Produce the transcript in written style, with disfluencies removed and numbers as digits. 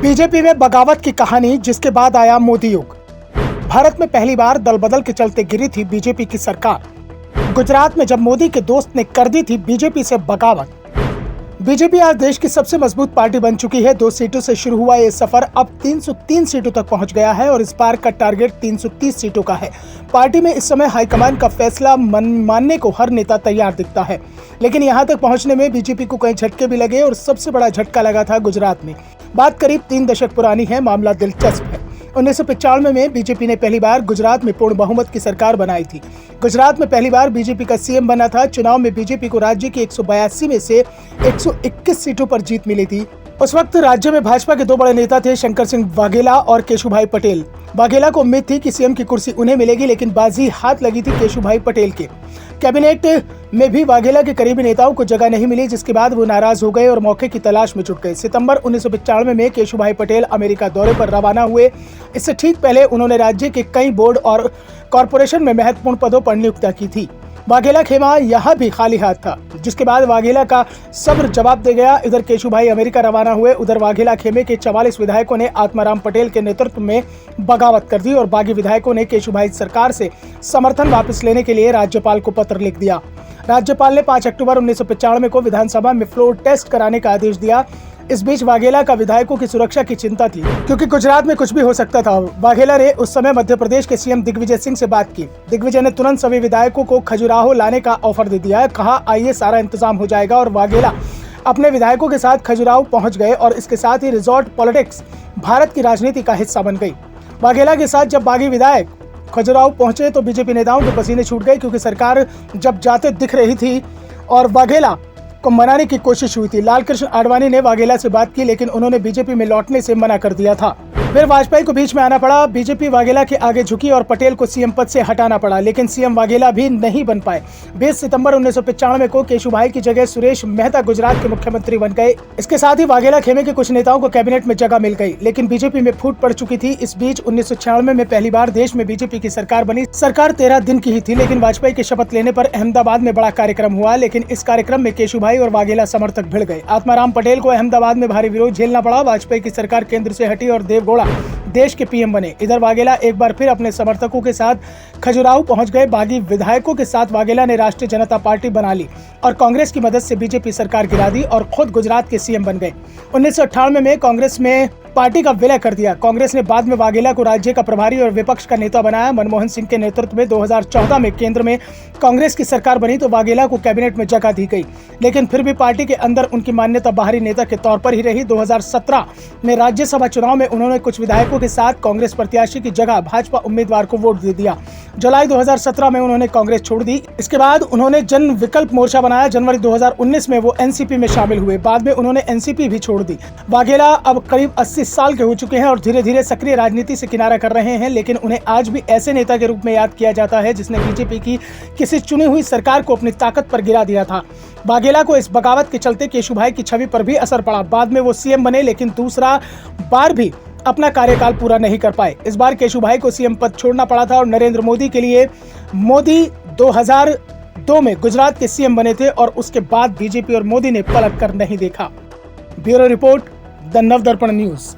BJP में बगावत की कहानी, जिसके बाद आया मोदी युग। भारत में पहली बार दल बदल के चलते गिरी थी बीजेपी की सरकार। गुजरात में जब मोदी के दोस्त ने कर दी थी बीजेपी से बगावत। बीजेपी आज देश की सबसे मजबूत पार्टी बन चुकी है। 2 सीटों से शुरू हुआ ये सफर अब 303 सीटों तक पहुंच गया है और इस बार का टारगेट 330 सीटों का है। पार्टी में इस समय हाईकमान का फैसला मानने को हर नेता तैयार दिखता है, लेकिन यहां तक पहुंचने में बीजेपी को कई झटके भी लगे और सबसे बड़ा झटका लगा था गुजरात में। बात करीब 3 दशक पुरानी है, मामला दिलचस्प है। 1995 में बीजेपी ने पहली बार गुजरात में पूर्ण बहुमत की सरकार बनाई थी। गुजरात में पहली बार बीजेपी का सीएम बना था। चुनाव में बीजेपी को राज्य की 182 में से 121 सीटों पर जीत मिली थी। उस वक्त राज्य में भाजपा के 2 बड़े नेता थे, शंकर सिंह वाघेला और केशुभाई पटेल। वाघेला को उम्मीद थी कि सीएम की कुर्सी उन्हें मिलेगी, लेकिन बाजी हाथ लगी थी केशुभाई पटेल के। कैबिनेट में भी वाघेला के करीबी नेताओं को जगह नहीं मिली, जिसके बाद वो नाराज हो गए और मौके की तलाश में जुट गए। सितंबर 1995 में केशुभाई पटेल अमेरिका दौरे पर रवाना हुए। इससे ठीक पहले उन्होंने राज्य के कई बोर्ड और कॉरपोरेशन में महत्वपूर्ण पदों पर नियुक्तियां की थी। वाघेला खेमा यहाँ भी खाली हाथ था, जिसके बाद वाघेला का सब्र जवाब दे गया। इधर केशुभाई अमेरिका रवाना हुए, उधर वाघेला खेमे के 44 विधायकों ने आत्माराम पटेल के नेतृत्व में बगावत कर दी और बागी विधायकों ने केशुभाई सरकार से समर्थन वापस लेने के लिए राज्यपाल को पत्र लिख दिया। राज्यपाल ने 5 अक्टूबर 1995 को विधानसभा में फ्लोर टेस्ट कराने का आदेश दिया। इस बीच वाघेला का विधायकों की सुरक्षा की चिंता थी, क्योंकि गुजरात में कुछ भी हो सकता था। वाघेला ने उस समय मध्य प्रदेश के सीएम दिग्विजय सिंह से बात की। दिग्विजय ने तुरंत सभी विधायकों को खजुराहो लाने का ऑफर दे दिया। कहा, आइए सारा इंतजाम हो जाएगा। और वाघेला अपने विधायकों के साथ खजुराहो पहुंच गए और इसके साथ ही रिजॉर्ट पॉलिटिक्स भारत की राजनीति का हिस्सा बन गई। वाघेला के साथ जब बागी विधायक खजुराहो पहुंचे तो बीजेपी नेताओं के पसीने छूट गए, क्योंकि सरकार जब जाते दिख रही थी और वाघेला को मनाने की कोशिश हुई थी। लाल कृष्ण आडवाणी ने वाघेला से बात की, लेकिन उन्होंने बीजेपी में लौटने से मना कर दिया था। फिर वाजपेयी को बीच में आना पड़ा। बीजेपी वाघेला के आगे झुकी और पटेल को सीएम पद से हटाना पड़ा, लेकिन सीएम वाघेला भी नहीं बन पाए। 20 सितंबर 1995 को केशुभाई की जगह सुरेश मेहता गुजरात के मुख्यमंत्री बन गए। इसके साथ ही वाघेला खेमे के कुछ नेताओं को कैबिनेट में जगह मिल गई, लेकिन बीजेपी में फूट पड़ चुकी थी। इस बीच 1996 में पहली बार देश में बीजेपी की सरकार बनी। सरकार 13 दिन की ही थी, लेकिन वाजपेयी के शपथ लेने पर अहमदाबाद में बड़ा कार्यक्रम हुआ, लेकिन इस कार्यक्रम में केशुभाई और वाघेला समर्थक भिड़ गए। आत्माराम पटेल को अहमदाबाद में भारी विरोध झेलना पड़ा। वाजपेयी की सरकार केंद्र से हटी और देवगौड़ा देश के पीएम बने। इधर वाघेला एक बार फिर अपने समर्थकों के साथ खजुराहो पहुंच गए। बागी विधायकों के साथ वाघेला ने राष्ट्रीय जनता पार्टी बना ली और कांग्रेस की मदद से बीजेपी सरकार गिरा दी और खुद गुजरात के सीएम बन गए। 1998 में कांग्रेस में पार्टी का विलय कर दिया। कांग्रेस ने बाद में वाघेला को राज्य का प्रभारी और विपक्ष का नेता बनाया। मनमोहन सिंह के नेतृत्व में 2014 में केंद्र में कांग्रेस की सरकार बनी तो वाघेला को कैबिनेट में जगह दी गई, लेकिन फिर भी पार्टी के अंदर उनकी मान्यता बाहरी नेता के तौर पर ही रही। 2017 में राज्यसभा चुनाव में उन्होंने कुछ विधायकों के साथ कांग्रेस प्रत्याशी की जगह भाजपा उम्मीदवार को वोट दे दिया। जुलाई 2017 में उन्होंने कांग्रेस छोड़ दी। इसके बाद उन्होंने जन विकल्प मोर्चा बनाया। जनवरी 2019 में वो एनसीपी में शामिल हुए। बाद में उन्होंने एनसीपी भी छोड़ दी। वाघेला अब करीब 80 साल के हो चुके हैं और धीरे धीरे सक्रिय राजनीति से किनारा कर रहे हैं, लेकिन उन्हें आज भी ऐसे नेता के रूप में याद किया जाता है जिसने बीजेपी की किसी चुनी हुई सरकार को अपनी ताकत पर गिरा दिया था। वाघेला को इस बगावत के चलते केशुभाई की छवि पर भी असर पड़ा। बाद में वो सीएम बने, लेकिन दूसरा बार भी अपना कार्यकाल पूरा नहीं कर पाए। इस बार केशुभाई को सीएम पद छोड़ना पड़ा था और नरेंद्र मोदी के लिए मोदी 2002 में गुजरात के सीएम बने थे और उसके बाद बीजेपी और मोदी ने पलट कर नहीं देखा। Bureau report, the Navdarpan news.